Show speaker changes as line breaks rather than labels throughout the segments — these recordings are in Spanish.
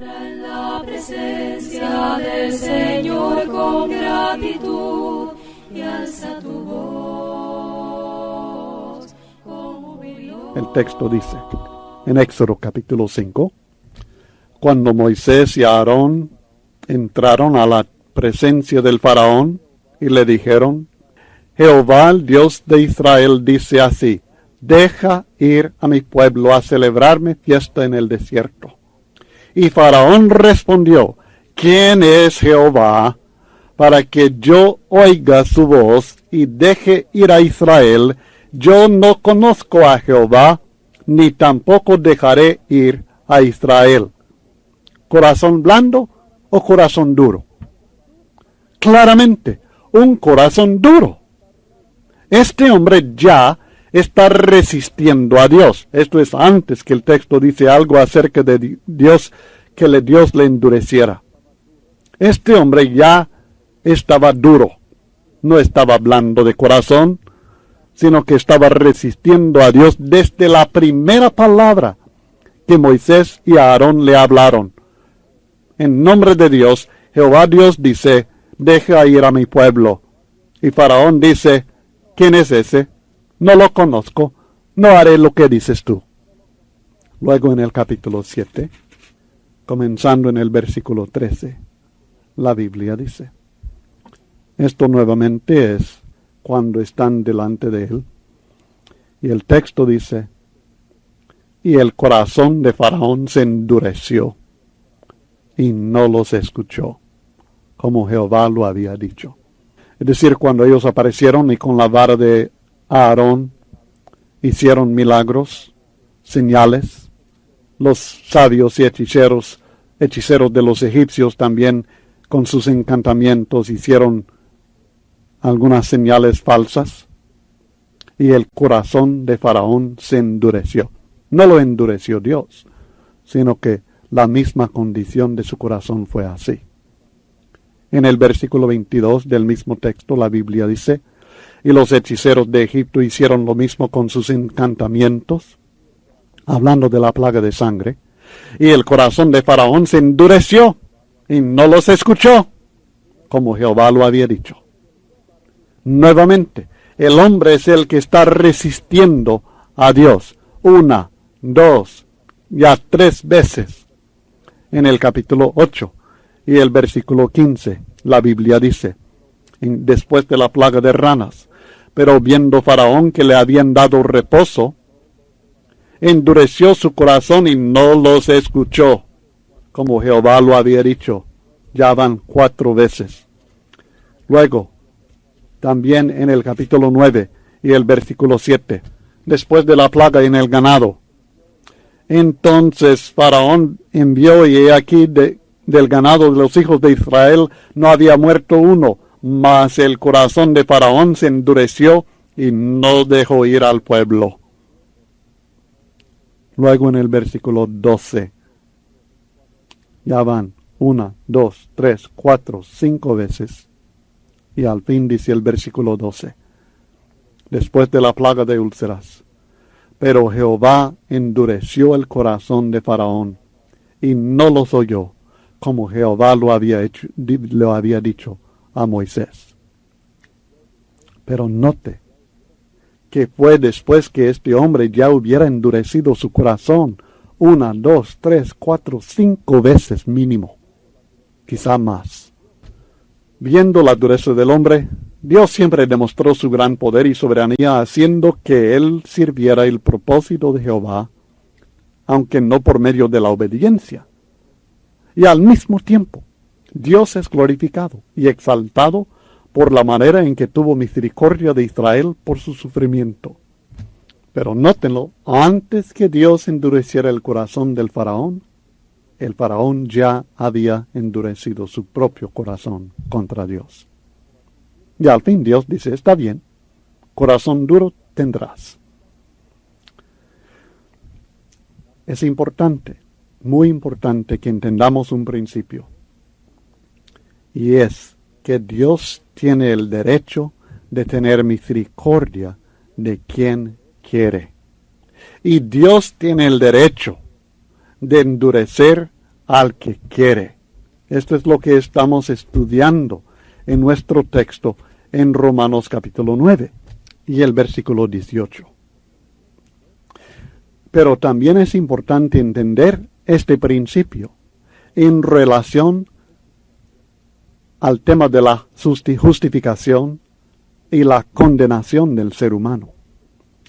En la presencia del Señor con gratitud y alza tu voz con jubileo.
El texto dice, en Éxodo capítulo 5, cuando Moisés y Aarón entraron a la presencia del faraón y le dijeron, Jehová, el Dios de Israel, dice así, deja ir a mi pueblo a celebrarme fiesta en el desierto. Y Faraón respondió, ¿quién es Jehová para que yo oiga su voz y deje ir a Israel? Yo no conozco a Jehová, ni tampoco dejaré ir a Israel. ¿Corazón blando o corazón duro? Claramente, un corazón duro. Este hombre ya está resistiendo a Dios. Esto es antes que el texto dice algo acerca de Dios, que Dios le endureciera. Este hombre ya estaba duro. No estaba blando de corazón, sino que estaba resistiendo a Dios desde la primera palabra que Moisés y Aarón le hablaron. En nombre de Dios, Jehová Dios dice, deja ir a mi pueblo. Y Faraón dice, ¿quién es ese? No lo conozco, no haré lo que dices tú. Luego en el capítulo 7, comenzando en el versículo 13, la Biblia dice, esto nuevamente es cuando están delante de él, y el texto dice, y el corazón de Faraón se endureció, y no los escuchó, como Jehová lo había dicho. Es decir, cuando ellos aparecieron y con la vara de Aarón hicieron milagros, señales. Los sabios y hechiceros de los egipcios también con sus encantamientos hicieron algunas señales falsas. Y el corazón de Faraón se endureció. No lo endureció Dios, sino que la misma condición de su corazón fue así. En el versículo 22 del mismo texto la Biblia dice, y los hechiceros de Egipto hicieron lo mismo con sus encantamientos, hablando de la plaga de sangre, y el corazón de Faraón se endureció, y no los escuchó, como Jehová lo había dicho. Nuevamente, el hombre es el que está resistiendo a Dios, 1, 2, ya 3 veces. En el capítulo 8 y el versículo 15, la Biblia dice, después de la plaga de ranas, pero viendo Faraón que le habían dado reposo, endureció su corazón y no los escuchó, como Jehová lo había dicho. Ya van 4 veces. Luego, también en el capítulo 9 y el versículo 7, después de la plaga en el ganado, entonces Faraón envió, y he aquí del ganado de los hijos de Israel no había muerto uno, mas el corazón de Faraón se endureció y no dejó ir al pueblo. Luego en el versículo 12, ya van 1, 2, 3, 4, 5 veces. Y al fin dice el versículo 12, después de la plaga de úlceras, pero Jehová endureció el corazón de Faraón y no los oyó, como Jehová lo había dicho a Moisés. Pero note que fue después que este hombre ya hubiera endurecido su corazón 1, 2, 3, 4, 5 veces mínimo, quizá más. Viendo la dureza del hombre, Dios siempre demostró su gran poder y soberanía, haciendo que él sirviera el propósito de Jehová, aunque no por medio de la obediencia. Y al mismo tiempo, Dios es glorificado y exaltado por la manera en que tuvo misericordia de Israel por su sufrimiento. Pero nótenlo, antes que Dios endureciera el corazón del faraón, el faraón ya había endurecido su propio corazón contra Dios. Y al fin Dios dice, está bien, corazón duro tendrás. Es importante, muy importante que entendamos un principio. Y es que Dios tiene el derecho de tener misericordia de quien quiere. Y Dios tiene el derecho de endurecer al que quiere. Esto es lo que estamos estudiando en nuestro texto en Romanos capítulo 9 y el versículo 18. Pero también es importante entender este principio en relación al tema de la justificación y la condenación del ser humano.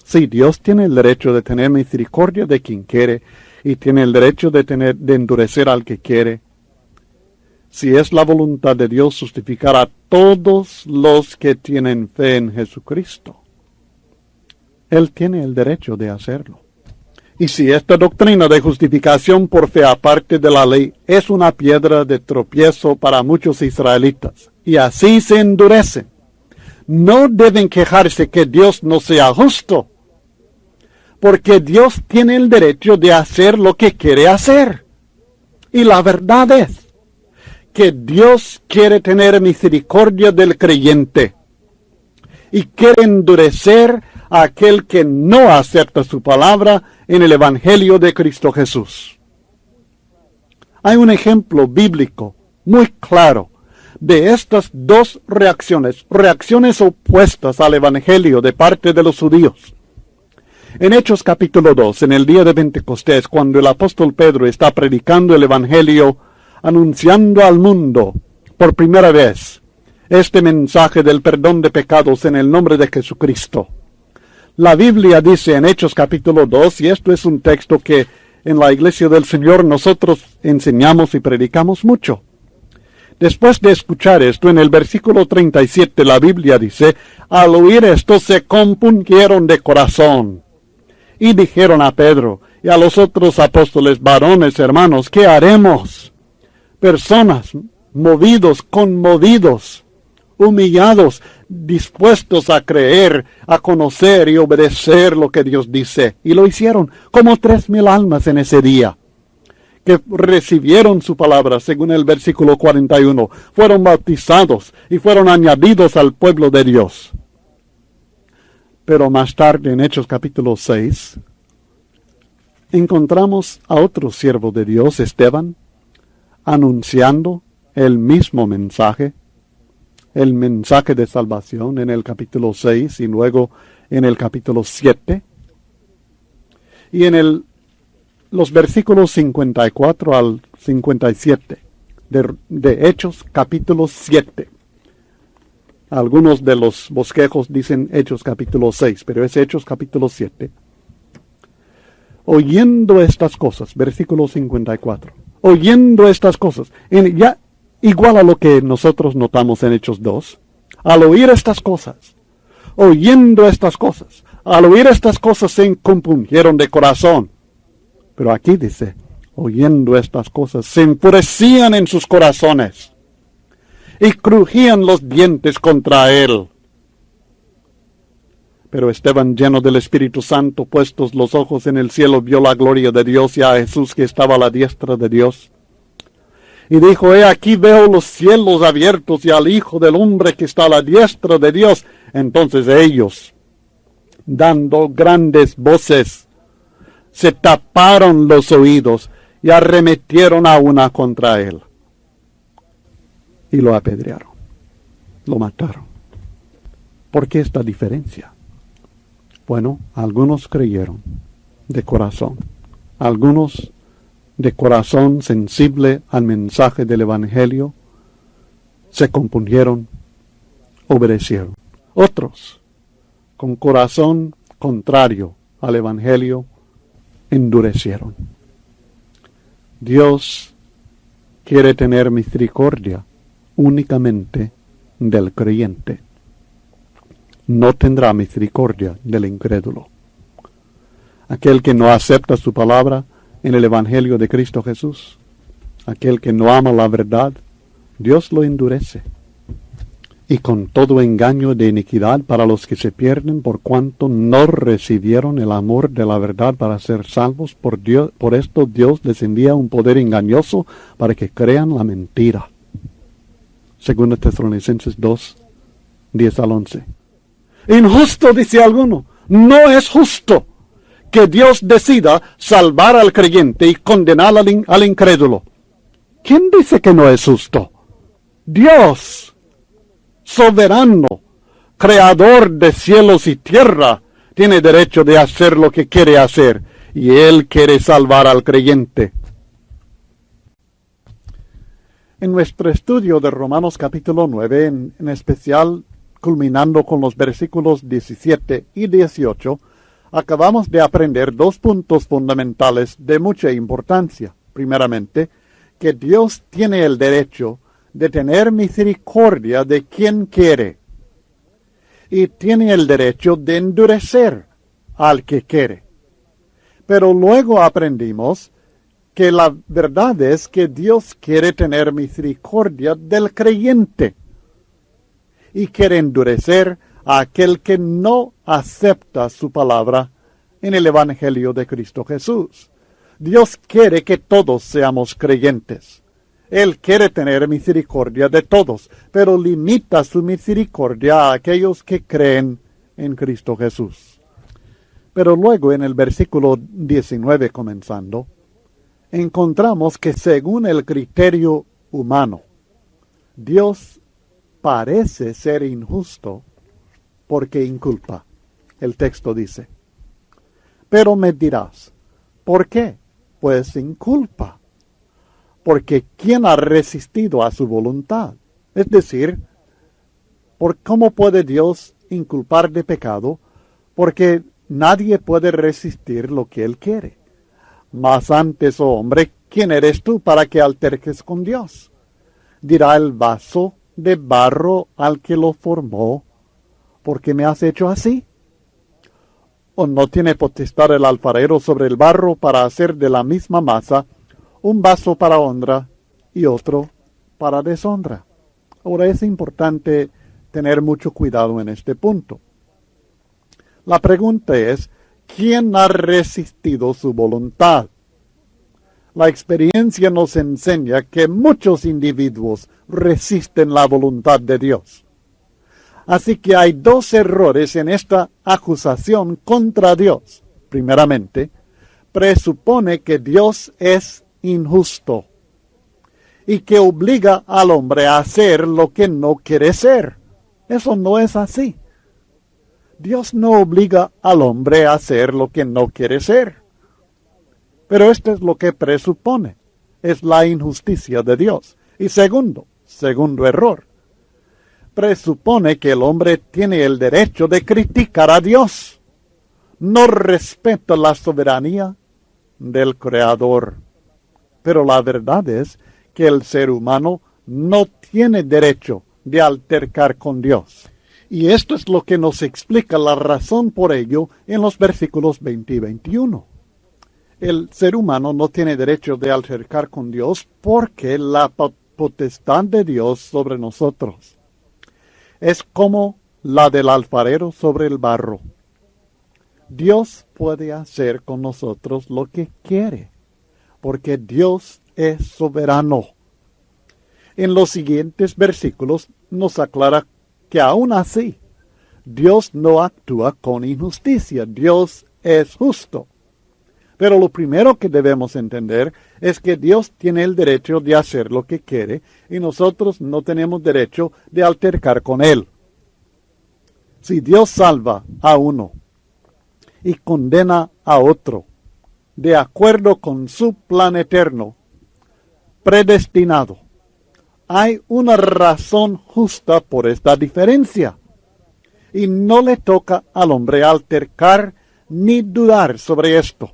Sí, Dios tiene el derecho de tener misericordia de quien quiere y tiene el derecho de endurecer al que quiere. Si es la voluntad de Dios justificar a todos los que tienen fe en Jesucristo, Él tiene el derecho de hacerlo. Y si esta doctrina de justificación por fe aparte de la ley es una piedra de tropiezo para muchos israelitas, y así se endurecen, no deben quejarse que Dios no sea justo, porque Dios tiene el derecho de hacer lo que quiere hacer. Y la verdad es que Dios quiere tener misericordia del creyente y quiere endurecer a aquel que no acepta su palabra en el Evangelio de Cristo Jesús. Hay un ejemplo bíblico muy claro de estas dos reacciones opuestas al Evangelio de parte de los judíos. En Hechos capítulo 2, en el día de Pentecostés, cuando el apóstol Pedro está predicando el Evangelio, anunciando al mundo por primera vez este mensaje del perdón de pecados en el nombre de Jesucristo. La Biblia dice en Hechos capítulo 2, y esto es un texto que en la Iglesia del Señor nosotros enseñamos y predicamos mucho. Después de escuchar esto, en el versículo 37, la Biblia dice, al oír esto se compungieron de corazón, y dijeron a Pedro y a los otros apóstoles, varones, hermanos, ¿qué haremos? Personas movidos, conmovidos, humillados, dispuestos a creer, a conocer y obedecer lo que Dios dice. Y lo hicieron, como 3,000 almas en ese día, que recibieron su palabra, según el versículo 41, fueron bautizados y fueron añadidos al pueblo de Dios. Pero más tarde, en Hechos capítulo 6, encontramos a otro siervo de Dios, Esteban, anunciando el mismo mensaje, el mensaje de salvación en el capítulo 6 y luego en el capítulo 7. Y en los versículos 54 al 57 de Hechos capítulo 7. Algunos de los bosquejos dicen Hechos capítulo 6, pero es Hechos capítulo 7. Oyendo estas cosas, versículo 54. Oyendo estas cosas, ya igual a lo que nosotros notamos en Hechos 2, al oír estas cosas, oyendo estas cosas, al oír estas cosas se compungieron de corazón. Pero aquí dice, oyendo estas cosas, se enfurecían en sus corazones y crujían los dientes contra él. Pero Esteban, lleno del Espíritu Santo, puestos los ojos en el cielo, vio la gloria de Dios y a Jesús que estaba a la diestra de Dios. Y dijo, he aquí veo los cielos abiertos y al Hijo del Hombre que está a la diestra de Dios. Entonces ellos, dando grandes voces, se taparon los oídos y arremetieron a una contra él. Y lo apedrearon, lo mataron. ¿Por qué esta diferencia? Bueno, algunos creyeron de corazón, algunos de corazón sensible al mensaje del Evangelio, se compungieron, obedecieron. Otros, con corazón contrario al Evangelio, endurecieron. Dios quiere tener misericordia únicamente del creyente. No tendrá misericordia del incrédulo. Aquel que no acepta su palabra en el Evangelio de Cristo Jesús, aquel que no ama la verdad, Dios lo endurece. Y con todo engaño de iniquidad para los que se pierden, por cuanto no recibieron el amor de la verdad para ser salvos, por esto Dios les envía un poder engañoso para que crean la mentira. 2 Tesalonicenses 2, 10 al 11. Injusto, dice alguno. No es justo que Dios decida salvar al creyente y condenar al incrédulo. ¿Quién dice que no es justo? Dios, soberano, creador de cielos y tierra, tiene derecho de hacer lo que quiere hacer, y Él quiere salvar al creyente. En nuestro estudio de Romanos capítulo 9, en especial culminando con los versículos 17 y 18, acabamos de aprender dos puntos fundamentales de mucha importancia. Primeramente, que Dios tiene el derecho de tener misericordia de quien quiere, y tiene el derecho de endurecer al que quiere. Pero luego aprendimos que la verdad es que Dios quiere tener misericordia del creyente y quiere endurecer a aquel que no acepta su palabra en el Evangelio de Cristo Jesús. Dios quiere que todos seamos creyentes. Él quiere tener misericordia de todos, pero limita su misericordia a aquellos que creen en Cristo Jesús. Pero luego en el versículo 19 comenzando, encontramos que según el criterio humano, Dios parece ser injusto porque inculpa. El texto dice, pero me dirás, ¿por qué? Pues inculpa. Porque ¿quién ha resistido a su voluntad? Es decir, ¿cómo puede Dios inculpar de pecado? Porque nadie puede resistir lo que Él quiere. Mas antes, oh hombre, ¿quién eres tú para que alterques con Dios? Dirá el vaso de barro al que lo formó, ¿por qué me has hecho así? ¿O no tiene potestad el alfarero sobre el barro para hacer de la misma masa un vaso para honra y otro para deshonra? Ahora es importante tener mucho cuidado en este punto. La pregunta es, ¿quién ha resistido su voluntad? La experiencia nos enseña que muchos individuos resisten la voluntad de Dios. Así que hay dos errores en esta acusación contra Dios. Primeramente, presupone que Dios es injusto y que obliga al hombre a hacer lo que no quiere ser. Eso no es así. Dios no obliga al hombre a hacer lo que no quiere ser. Pero esto es lo que presupone. Es la injusticia de Dios. Y segundo error. Presupone que el hombre tiene el derecho de criticar a Dios. No respeta la soberanía del Creador. Pero la verdad es que el ser humano no tiene derecho de altercar con Dios. Y esto es lo que nos explica la razón por ello en los versículos 20 y 21. El ser humano no tiene derecho de altercar con Dios porque la potestad de Dios sobre nosotros es como la del alfarero sobre el barro. Dios puede hacer con nosotros lo que quiere, porque Dios es soberano. En los siguientes versículos nos aclara que aún así, Dios no actúa con injusticia. Dios es justo. Pero lo primero que debemos entender es que Dios tiene el derecho de hacer lo que quiere y nosotros no tenemos derecho de altercar con Él. Si Dios salva a uno y condena a otro, de acuerdo con su plan eterno, predestinado, hay una razón justa por esta diferencia. Y no le toca al hombre altercar ni dudar sobre esto.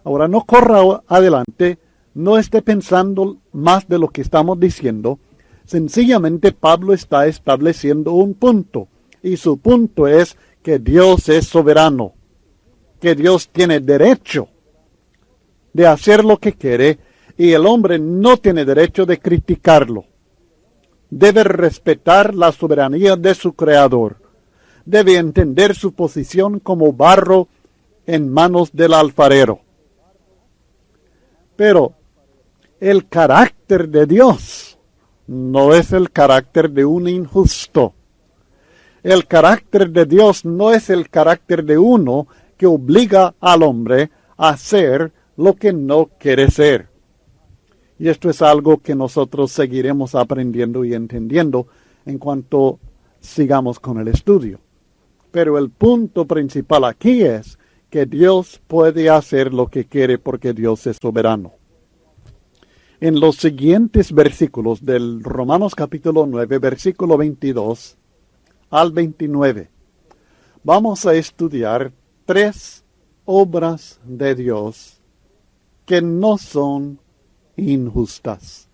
Ahora no corra adelante, no esté pensando más de lo que estamos diciendo. Sencillamente Pablo está estableciendo un punto. Y su punto es que Dios es soberano. Que Dios tiene derecho de hacer lo que quiere y el hombre no tiene derecho de criticarlo. Debe respetar la soberanía de su Creador. Debe entender su posición como barro en manos del alfarero. Pero el carácter de Dios no es el carácter de un injusto. El carácter de Dios no es el carácter de uno que obliga al hombre a hacer lo que no quiere ser. Y esto es algo que nosotros seguiremos aprendiendo y entendiendo en cuanto sigamos con el estudio. Pero el punto principal aquí es que Dios puede hacer lo que quiere porque Dios es soberano. En los siguientes versículos del Romanos capítulo 9, versículo 22 al 29, vamos a estudiar 3 obras de Dios que no son injustas.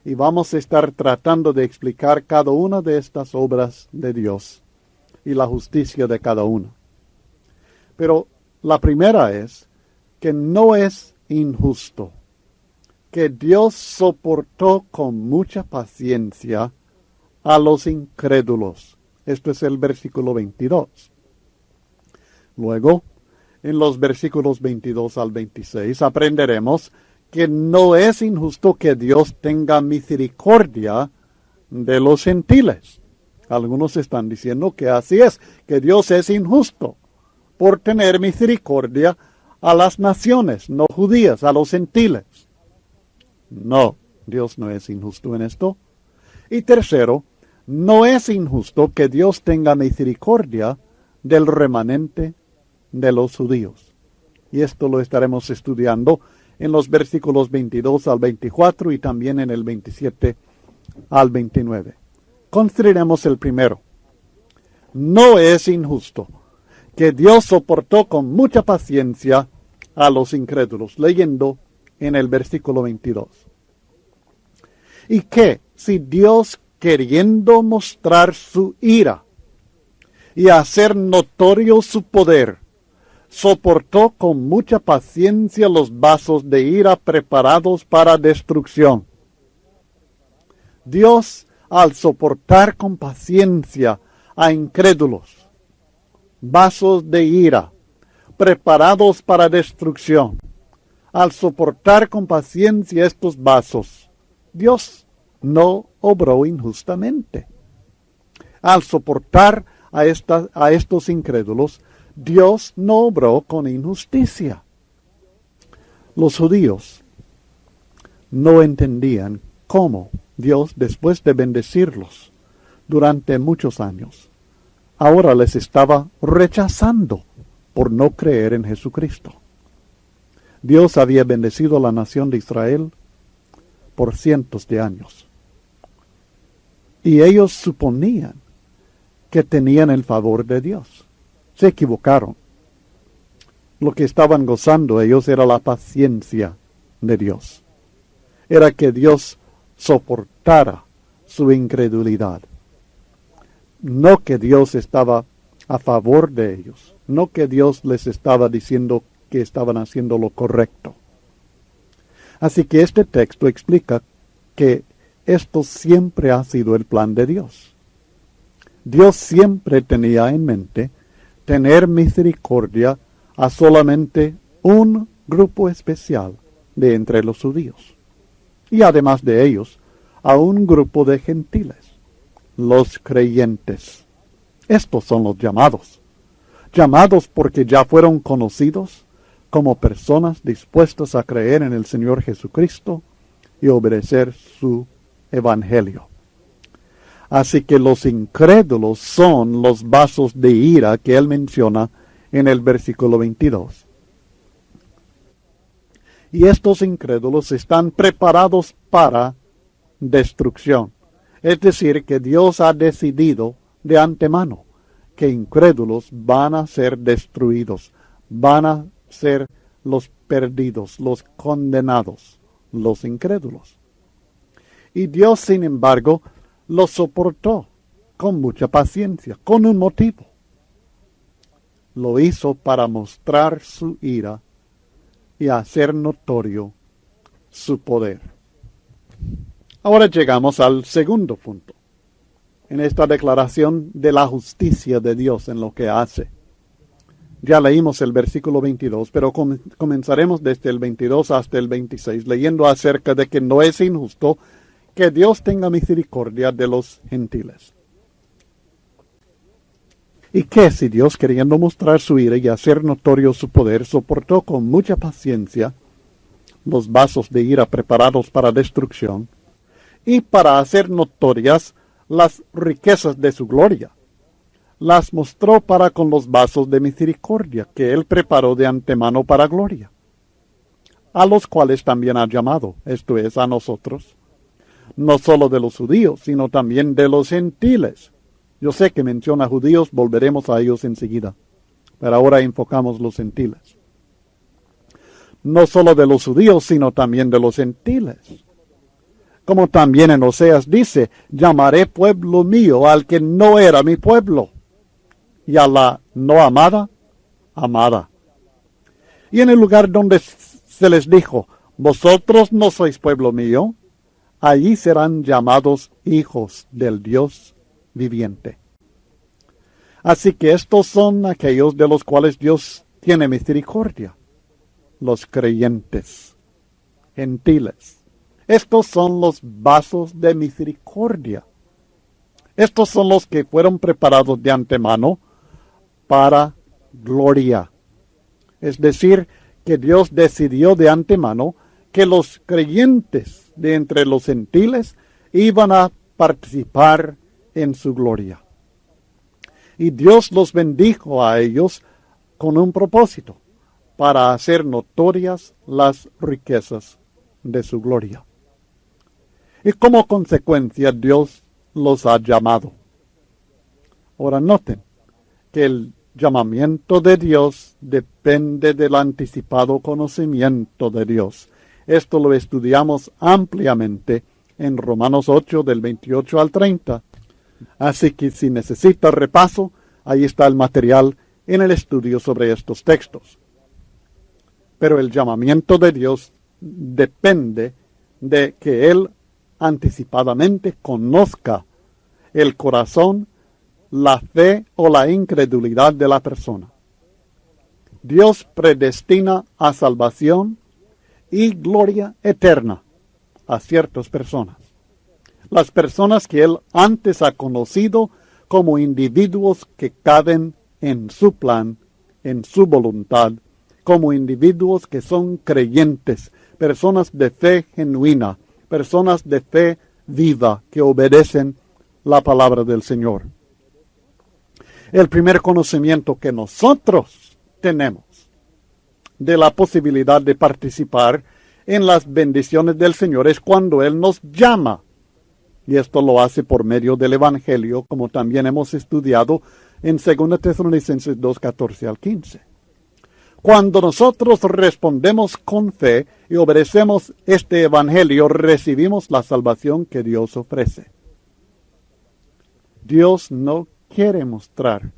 Y vamos a estar tratando de explicar cada una de estas obras de Dios y la justicia de cada una. Pero la primera es que no es injusto, que Dios soportó con mucha paciencia a los incrédulos. Esto es el versículo 22. Luego, en los versículos 22 al 26, aprenderemos que no es injusto que Dios tenga misericordia de los gentiles. Algunos están diciendo que así es, que Dios es injusto por tener misericordia a las naciones no judías, a los gentiles. No, Dios no es injusto en esto. Y tercero, no es injusto que Dios tenga misericordia del remanente de los judíos. Y esto lo estaremos estudiando en los versículos 22 al 24 y también en el 27 al 29. Consideremos el primero. No es injusto que Dios soportó con mucha paciencia a los incrédulos, leyendo en el versículo 22. Y que si Dios, queriendo mostrar su ira y hacer notorio su poder, soportó con mucha paciencia los vasos de ira preparados para destrucción. Dios, al soportar con paciencia a incrédulos, vasos de ira preparados para destrucción, al soportar con paciencia estos vasos, Dios no obró injustamente. Al soportar a estos incrédulos, Dios no obró con injusticia. Los judíos no entendían cómo Dios, después de bendecirlos durante muchos años, ahora les estaba rechazando por no creer en Jesucristo. Dios había bendecido a la nación de Israel por cientos de años. Y ellos suponían que tenían el favor de Dios. Se equivocaron. Lo que estaban gozando ellos era la paciencia de Dios. Era que Dios soportara su incredulidad. No que Dios estaba a favor de ellos. No que Dios les estaba diciendo que estaban haciendo lo correcto. Así que este texto explica que esto siempre ha sido el plan de Dios. Dios siempre tenía en mente tener misericordia a solamente un grupo especial de entre los judíos. Y además de ellos, a un grupo de gentiles, los creyentes. Estos son los llamados. Llamados porque ya fueron conocidos como personas dispuestas a creer en el Señor Jesucristo y obedecer su evangelio. Así que los incrédulos son los vasos de ira que él menciona en el versículo 22. Y estos incrédulos están preparados para destrucción. Es decir, que Dios ha decidido de antemano que incrédulos van a ser destruidos, van a ser los perdidos, los condenados, los incrédulos. Y Dios, sin embargo, los soportó con mucha paciencia, con un motivo. Lo hizo para mostrar su ira y hacer notorio su poder. Ahora llegamos al segundo punto, en esta declaración de la justicia de Dios en lo que hace. Ya leímos el versículo 22, pero comenzaremos desde el 22 hasta el 26, leyendo acerca de que no es injusto que Dios tenga misericordia de los gentiles. Y que si Dios, queriendo mostrar su ira y hacer notorio su poder, soportó con mucha paciencia los vasos de ira preparados para destrucción, y para hacer notorias las riquezas de su gloria. Las mostró para con los vasos de misericordia que él preparó de antemano para gloria, a los cuales también ha llamado, esto es, a nosotros, no solo de los judíos, sino también de los gentiles. Yo sé que menciona judíos, volveremos a ellos enseguida, pero ahora enfocamos los gentiles. No solo de los judíos, sino también de los gentiles. Como también en Oseas dice, llamaré pueblo mío al que no era mi pueblo, y a la no amada, amada. Y en el lugar donde se les dijo, vosotros no sois pueblo mío, allí serán llamados hijos del Dios viviente. Así que estos son aquellos de los cuales Dios tiene misericordia, los creyentes, gentiles. Estos son los vasos de misericordia. Estos son los que fueron preparados de antemano para gloria. Es decir, que Dios decidió de antemano que los creyentes de entre los gentiles iban a participar en su gloria. Y Dios los bendijo a ellos con un propósito, para hacer notorias las riquezas de su gloria. Y como consecuencia Dios los ha llamado. Ahora noten que el llamamiento de Dios depende del anticipado conocimiento de Dios. Esto lo estudiamos ampliamente en Romanos 8 del 28 al 30. Así que si necesita repaso, ahí está el material en el estudio sobre estos textos. Pero el llamamiento de Dios depende de que Él anticipadamente conozca el corazón, la fe o la incredulidad de la persona. Dios predestina a salvación y gloria eterna a ciertas personas. Las personas que Él antes ha conocido como individuos que caben en su plan, en su voluntad, como individuos que son creyentes, personas de fe genuina, personas de fe viva que obedecen la palabra del Señor. El primer conocimiento que nosotros tenemos de la posibilidad de participar en las bendiciones del Señor es cuando Él nos llama. Y esto lo hace por medio del Evangelio, como también hemos estudiado en 2 Tesalonicenses 2, 14 al 15. Cuando nosotros respondemos con fe y obedecemos este Evangelio, recibimos la salvación que Dios ofrece. Dios no quiere mostrar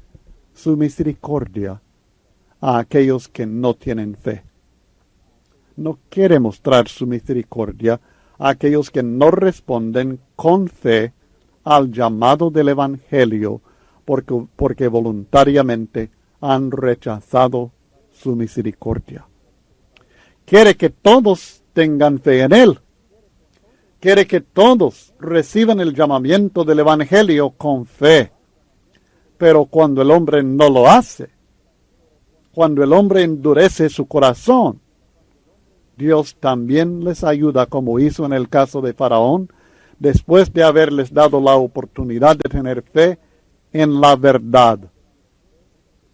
su misericordia a aquellos que no tienen fe. No quiere mostrar su misericordia a aquellos que no responden con fe al llamado del Evangelio porque voluntariamente han rechazado su misericordia. Quiere que todos tengan fe en Él. Quiere que todos reciban el llamamiento del Evangelio con fe. Pero cuando el hombre no lo hace, cuando el hombre endurece su corazón, Dios también les ayuda, como hizo en el caso de Faraón, después de haberles dado la oportunidad de tener fe en la verdad.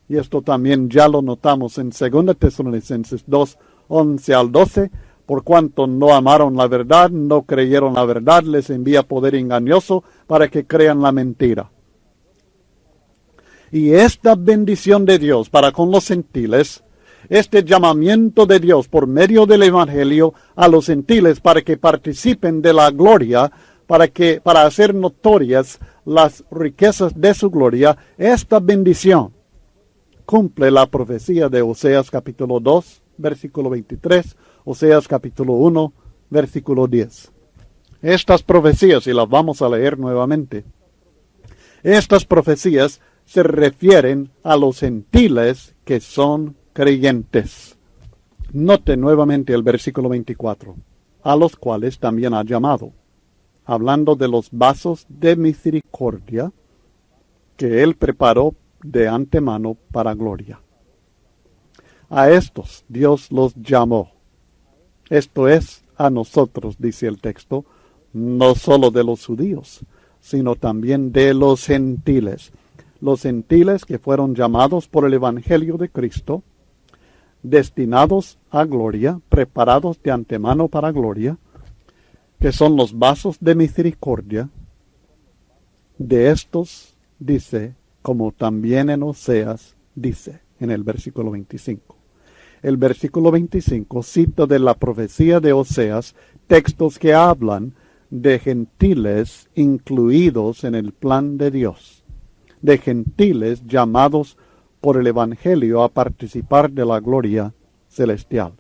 Y esto también ya lo notamos en 2 Tesalonicenses 2, 11 al 12, por cuanto no amaron la verdad, no creyeron la verdad, les envía poder engañoso para que crean la mentira. Y esta bendición de Dios para con los gentiles, este llamamiento de Dios por medio del Evangelio a los gentiles para que participen de la gloria, para hacer notorias las riquezas de su gloria, esta bendición cumple la profecía de Oseas capítulo 2, versículo 23, Oseas capítulo 1, versículo 10. Estas profecías, y las vamos a leer nuevamente, estas profecías se refieren a los gentiles que son creyentes. Note nuevamente el versículo 24, a los cuales también ha llamado, hablando de los vasos de misericordia que Él preparó de antemano para gloria. A estos Dios los llamó. Esto es a nosotros, dice el texto, no solo de los judíos, sino también de los gentiles. Los gentiles que fueron llamados por el Evangelio de Cristo, destinados a gloria, preparados de antemano para gloria, que son los vasos de misericordia. De estos dice, como también en Oseas dice, en el versículo 25. El versículo 25 cita de la profecía de Oseas textos que hablan de gentiles incluidos en el plan de Dios, de gentiles llamados por el Evangelio a participar de la gloria celestial.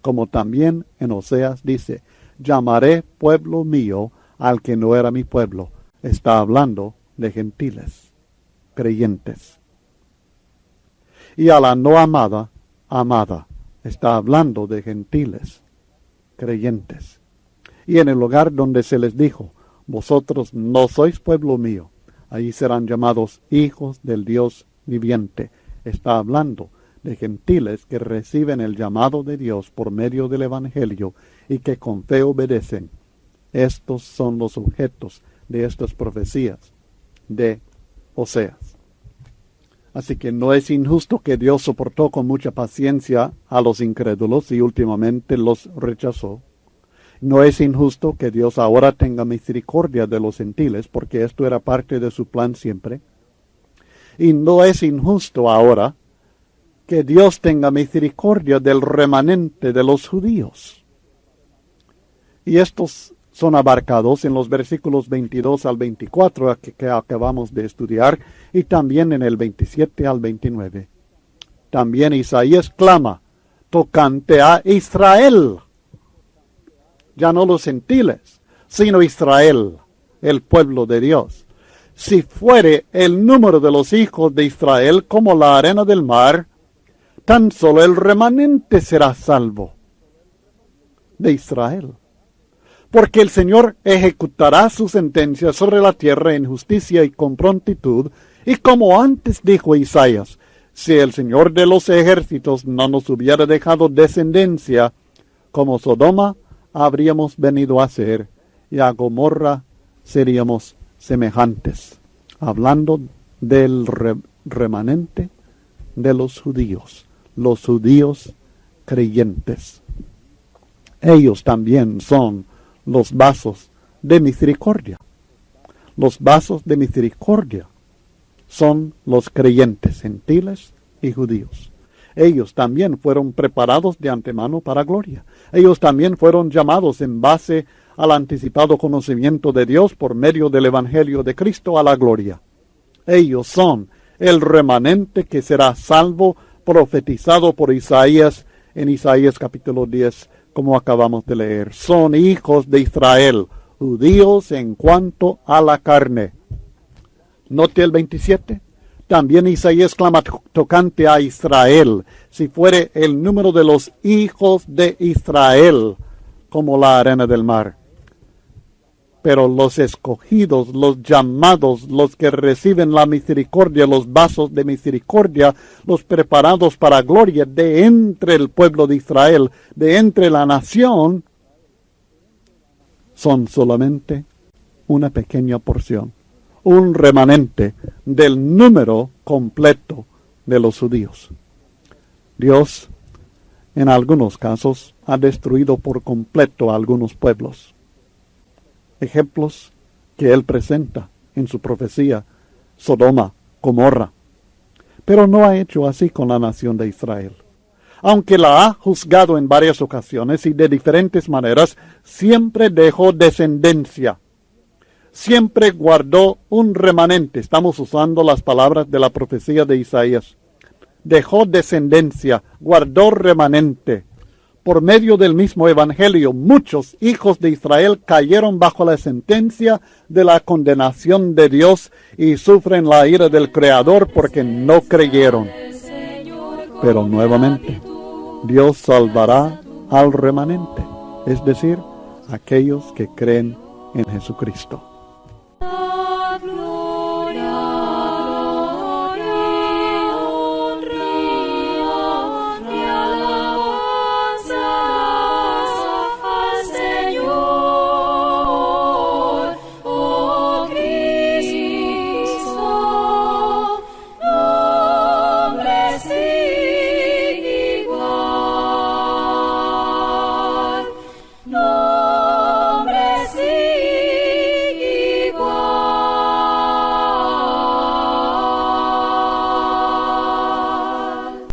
Como también en Oseas dice, llamaré pueblo mío al que no era mi pueblo. Está hablando de gentiles, creyentes. Y a la no amada, amada. Está hablando de gentiles, creyentes. Y en el lugar donde se les dijo, vosotros no sois pueblo mío, ahí serán llamados hijos del Dios viviente. Está hablando de gentiles que reciben el llamado de Dios por medio del Evangelio y que con fe obedecen. Estos son los objetos de estas profecías de Oseas. Así que no es injusto que Dios soportó con mucha paciencia a los incrédulos y últimamente los rechazó. No es injusto que Dios ahora tenga misericordia de los gentiles, porque esto era parte de su plan siempre. Y no es injusto ahora que Dios tenga misericordia del remanente de los judíos. Y estos son abarcados en los versículos 22 al 24 que acabamos de estudiar, y también en el 27 al 29. También Isaías clama tocante a Israel. Ya no los gentiles, sino Israel, el pueblo de Dios. Si fuere el número de los hijos de Israel como la arena del mar, tan solo el remanente será salvo de Israel. Porque el Señor ejecutará su sentencia sobre la tierra en justicia y con prontitud, y como antes dijo Isaías, si el Señor de los ejércitos no nos hubiera dejado descendencia, como Sodoma habríamos venido a ser, y a Gomorra seríamos semejantes. Hablando del remanente de los judíos creyentes. Ellos también son los vasos de misericordia. Los vasos de misericordia son los creyentes gentiles y judíos. Ellos también fueron preparados de antemano para gloria. Ellos también fueron llamados en base al anticipado conocimiento de Dios por medio del Evangelio de Cristo a la gloria. Ellos son el remanente que será salvo, profetizado por Isaías en Isaías capítulo 10, como acabamos de leer. Son hijos de Israel, judíos en cuanto a la carne. Note el 27. También Isaías clama tocante a Israel, si fuere el número de los hijos de Israel, como la arena del mar. Pero los escogidos, los llamados, los que reciben la misericordia, los vasos de misericordia, los preparados para gloria de entre el pueblo de Israel, de entre la nación, son solamente una pequeña porción, un remanente del número completo de los judíos. Dios, en algunos casos, ha destruido por completo a algunos pueblos. Ejemplos que él presenta en su profecía, Sodoma, Gomorra. Pero no ha hecho así con la nación de Israel. Aunque la ha juzgado en varias ocasiones y de diferentes maneras, siempre dejó descendencia. Siempre guardó un remanente. Estamos usando las palabras de la profecía de Isaías. Dejó descendencia, guardó remanente. Por medio del mismo evangelio, muchos hijos de Israel cayeron bajo la sentencia de la condenación de Dios y sufren la ira del Creador porque no creyeron. Pero nuevamente, Dios salvará al remanente, es decir, aquellos que creen en Jesucristo.